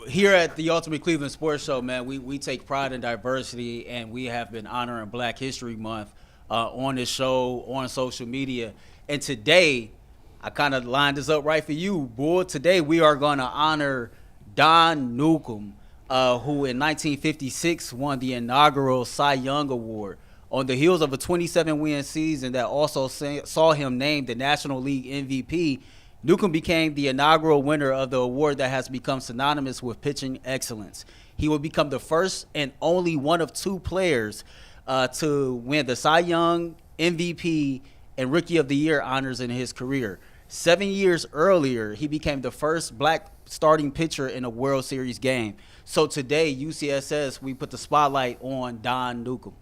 Here at the Ultimate Cleveland Sports Show, man, we take pride in diversity, and we have been honoring Black History Month on this show, on social media. And today, I kind of lined this up right for you, Bull. Today, we are going to honor Don Newcombe, who in 1956 won the inaugural Cy Young Award on the heels of a 27-win season that also saw him named the National League MVP. Newcombe became the inaugural winner of the award that has become synonymous with pitching excellence. He will become the first and only one of two players to win the Cy Young, MVP, and Rookie of the Year honors in his career. 7 years earlier, he became the first black starting pitcher in a World Series game. So today, UCSS, we put the spotlight on Don Newcombe.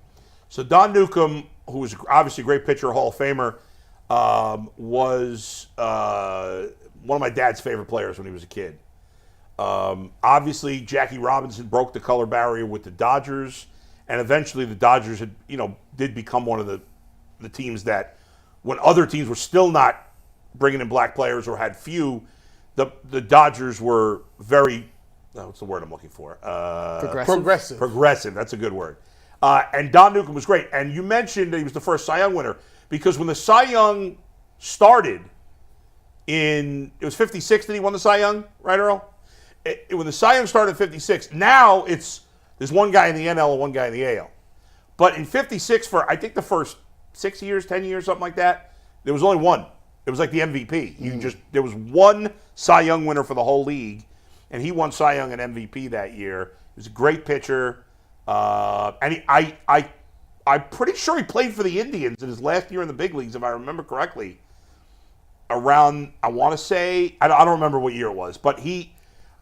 So Don Newcombe, who was obviously a great pitcher, Hall of Famer, was one of my dad's favorite players when he was a kid. Obviously, Jackie Robinson broke the color barrier with the Dodgers, and eventually the Dodgers did become one of the teams that, when other teams were still not bringing in black players or had few, the Dodgers were very, what's the word I'm looking for? Progressive. Progressive, that's a good word. And Don Newcombe was great. And you mentioned that he was the first Cy Young winner, because when the Cy Young started it was 56 that he won the Cy Young, right, Earl? When the Cy Young started in 56, now there's one guy in the NL and one guy in the AL. But in 56, for I think the first 6 years, 10 years, something like that, there was only one. It was like the MVP. There was one Cy Young winner for the whole league, and he won Cy Young and MVP that year. He was a great pitcher. And I'm pretty sure he played for the Indians in his last year in the big leagues, if I remember correctly. Around, I want to say, I don't remember what year it was, but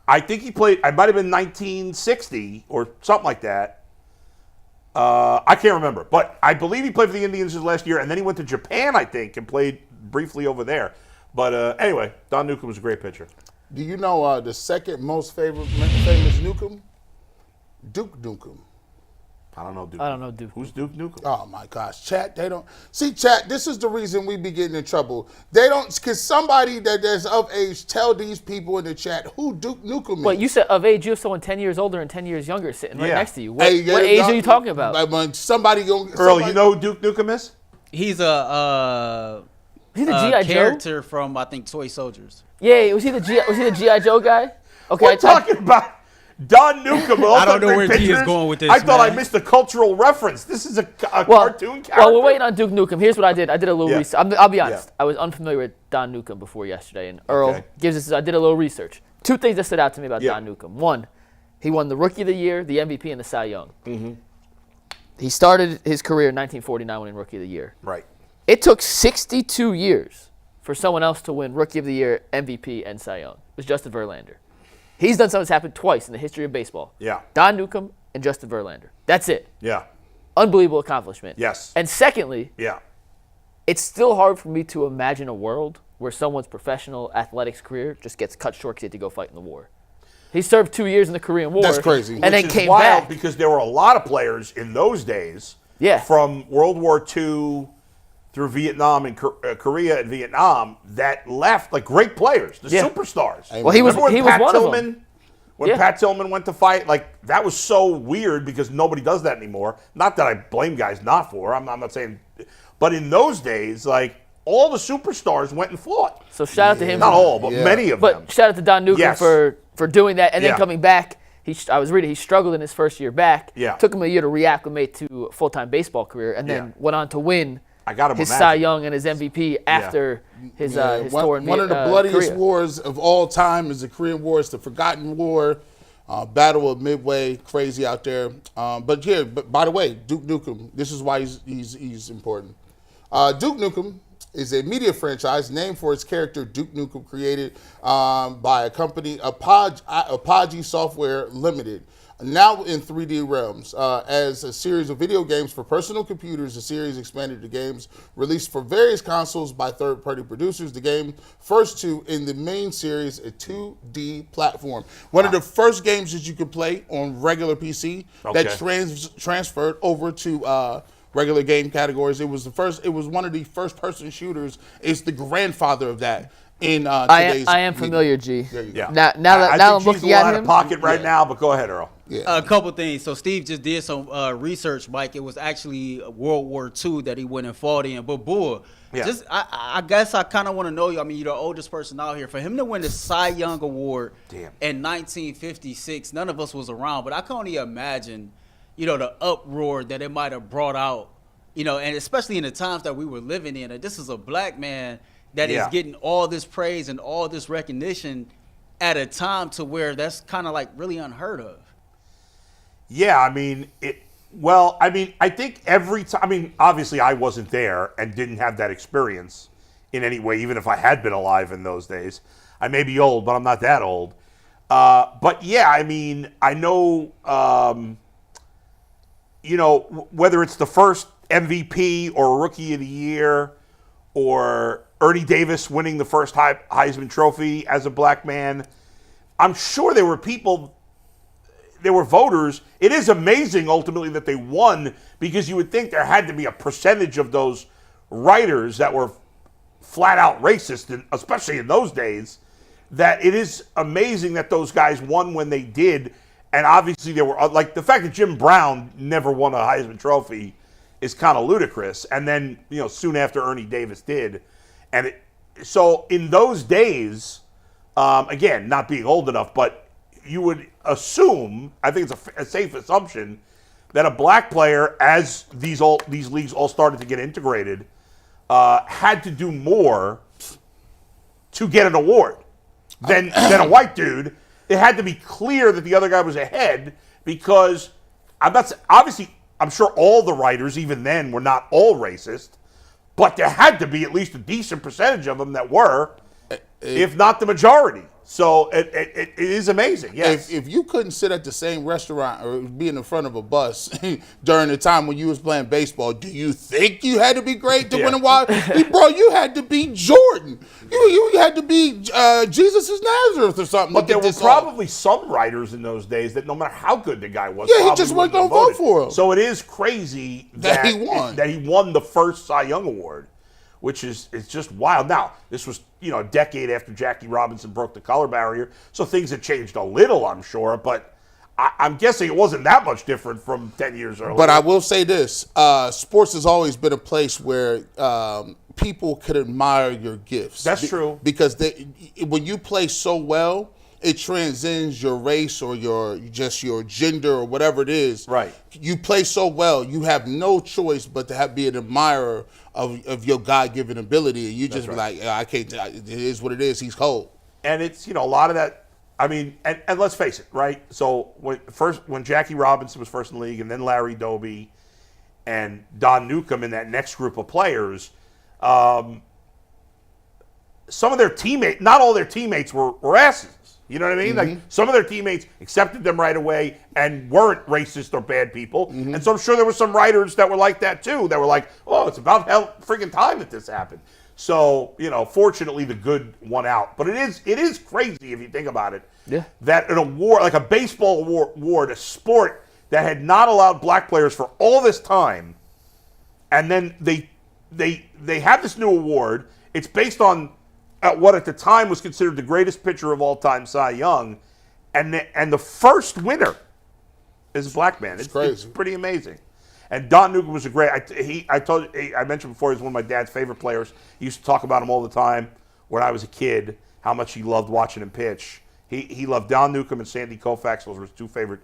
I think he played, it might have been 1960 or something like that. I can't remember, but I believe he played for the Indians his last year, and then he went to Japan, I think, and played briefly over there. But anyway, Don Newcombe was a great pitcher. Do you know the second most famous Newcombe? Duke Newcombe. I don't know Duke. Who's Duke Newcombe? Oh my gosh, chat. They don't see chat. This is the reason we be getting in trouble. They don't, because somebody that's of age tell these people in the chat who Duke Newcombe is. Wait, you said of age? You have someone 10 years older and 10 years younger sitting right next to you. What Hey, age are you talking about? Like, somebody going. Earl, you know who Duke Newcombe is? He's a G.I. Joe character from, I think, Toy Soldiers. Yeah, was he the G.I. Joe guy? Okay, We're talking about Don Newcombe. I don't know where G is going with this. I thought man. I missed a cultural reference. This is a cartoon character. Well, we're waiting on Duke Newcombe. Here's what I did. I did a little research. I'll be honest. Yeah. I was unfamiliar with Don Newcombe before yesterday, and Earl gives us. I did a little research. Two things that stood out to me about Don Newcombe. One, he won the Rookie of the Year, the MVP, and the Cy Young. Mm-hmm. He started his career in 1949 winning Rookie of the Year. Right. It took 62 years for someone else to win Rookie of the Year, MVP, and Cy Young. It was Justin Verlander. He's done something that's happened twice in the history of baseball. Yeah. Don Newcombe and Justin Verlander. That's it. Yeah. Unbelievable accomplishment. Yes. And secondly, it's still hard for me to imagine a world where someone's professional athletics career just gets cut short because he had to go fight in the war. He served 2 years in the Korean War. That's crazy. And then came back. Because there were a lot of players in those days from World War II through Vietnam and Korea and Vietnam that left, like, great players, the superstars. Well, he was one of them. When Pat Tillman went to fight, like, that was so weird because nobody does that anymore. Not that I blame guys not for. I'm not saying. But in those days, like, all the superstars went and fought. So shout out to him. Not all, but many of them. But shout out to Don Newcombe for doing that and then coming back. I was reading he struggled in his first year back. Yeah. Took him a year to reacclimate to a full-time baseball career and then went on to win his Cy Young and his MVP after his tour in One of the bloodiest Korea. wars of all time is the Korean War. It's the forgotten war. Battle of Midway, crazy out there. But by the way, Duke Newcombe, this is why he's important. Duke Newcombe is a media franchise named for its character Duke Newcombe, created by a company, Apogee Software Limited, now in 3D realms. As a series of video games for personal computers, the series expanded to games released for various consoles by third-party producers. The game first two in the main series, a 2D platform. One of the first games that you could play on regular PC that transferred over to regular game categories. It was one of the first-person shooters. It's the grandfather of that. in today's. I am familiar, G. There you go. Yeah. Now that I I'm think G's looking a at lot him, of pocket right now, but go ahead, Earl. Yeah. A couple things. So Steve just did some research, Mike. It was actually World War II that he went and fought in. But Bull, just I guess I kind of want to know you. I mean, you're the oldest person out here. For him to win the Cy Young Award in 1956, none of us was around. But I can only imagine, the uproar that it might have brought out, and especially in the times that we were living in. And this is a black man that is getting all this praise and all this recognition at a time to where that's kind of like really unheard of. Yeah, I mean, I think every time, obviously I wasn't there and didn't have that experience in any way, even if I had been alive in those days. I may be old, but I'm not that old. But yeah, I know, whether it's the first MVP or Rookie of the Year or Ernie Davis winning the first Heisman Trophy as a black man, I'm sure there were voters. It is amazing ultimately that they won, because you would think there had to be a percentage of those writers that were flat out racist, especially in those days, that it is amazing that those guys won when they did. And obviously there were, like, the fact that Jim Brown never won a Heisman Trophy is kind of ludicrous. And then, soon after Ernie Davis did. And so in those days, again, not being old enough, but you would assume, I think it's a safe assumption, that a black player, as these leagues all started to get integrated, had to do more to get an award than a white dude. It had to be clear that the other guy was ahead, because I'm sure all the writers, even then, were not all racist, but there had to be at least a decent percentage of them that were, if not the majority. So it is amazing. Yes. If you couldn't sit at the same restaurant or be in the front of a bus during the time when you was playing baseball, do you think you had to be great to win a award? Bro, you had to be Jordan. You had to be Jesus of Nazareth or something. But there were probably some writers in those days that no matter how good the guy was, he just wasn't going to vote for him. So it is crazy that he won. That he won the first Cy Young Award, which is just wild. Now, this was, a decade after Jackie Robinson broke the color barrier, so things had changed a little, I'm sure, but I'm guessing it wasn't that much different from 10 years earlier. But I will say this, sports has always been a place where people could admire your gifts. That's true. Because when you play so well, it transcends your race or your gender or whatever it is. Right. You play so well, you have no choice but to be an admirer of your God-given ability. And you just be like, I can't, it is what it is. He's cold. And it's, a lot of that, and let's face it, right? So when Jackie Robinson was first in the league, and then Larry Doby and Don Newcombe in that next group of players, some of their teammates, not all their teammates were asses. You know what I mean? Like, some of their teammates accepted them right away and weren't racist or bad people. And so I'm sure there were some writers that were like that too, that were like, oh, it's about freaking time that this happened. So, fortunately the good won out. But it is crazy if you think about it. Yeah. That an award, like a baseball award, a sport that had not allowed black players for all this time, and then they have this new award. It's based on what at the time was considered the greatest pitcher of all time, Cy Young, and the first winner is a black man. It's crazy. It's pretty amazing. And Don Newcombe was a great. I mentioned before, he's one of my dad's favorite players. He used to talk about him all the time when I was a kid, how much he loved watching him pitch. He loved Don Newcombe and Sandy Koufax. Those were his two favorite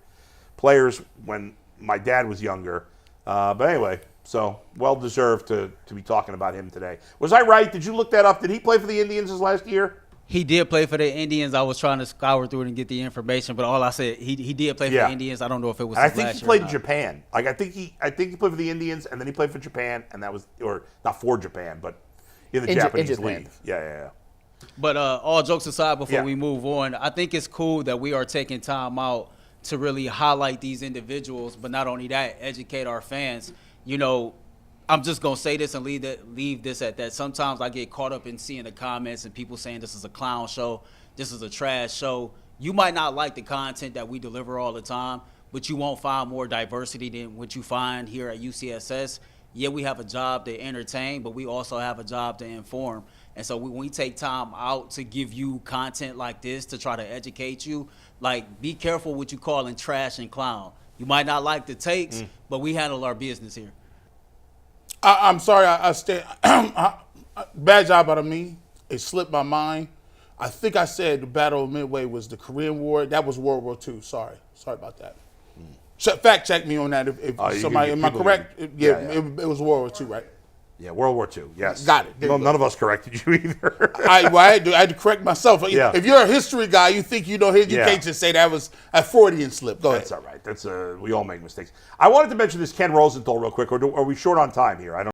players when my dad was younger. But anyway, so well-deserved to be talking about him today. Was I right? Did you look that up? Did he play for the Indians his last year? He did play for the Indians. I was trying to scour through it and get the information, but all I said, he did play for the Indians. I don't know if it was his last year. I think he played in Japan. Like I think he played for the Indians, and then he played for Japan, and that was, or not for Japan, but in the Japanese league. Yeah. But all jokes aside, before we move on, I think it's cool that we are taking time out to really highlight these individuals, but not only that, educate our fans. I'm just going to say this and leave this at that. Sometimes I get caught up in seeing the comments and people saying this is a clown show, this is a trash show. You might not like the content that we deliver all the time, but you won't find more diversity than what you find here at UCSS. Yeah, we have a job to entertain, but we also have a job to inform. And so when we take time out to give you content like this to try to educate you, like, be careful what you calling trash and clown. You might not like the takes, but we handle our business here. I'm sorry, I stand. Bad job out of me. It slipped my mind. I think I said the Battle of Midway was the Korean War. That was World War II. Sorry about that. Fact check me on that. If somebody, am I correct? Yeah. It was World War II, right? Yeah, World War II. Yes. Got it. No, none of us corrected you either. I had to correct myself. Yeah. If you're a history guy, you think you know history, you can't just say that was a Freudian slip. Go That's ahead. all right. We all make mistakes. I wanted to mention this Ken Rosenthal real quick, or are we short on time here? I don't.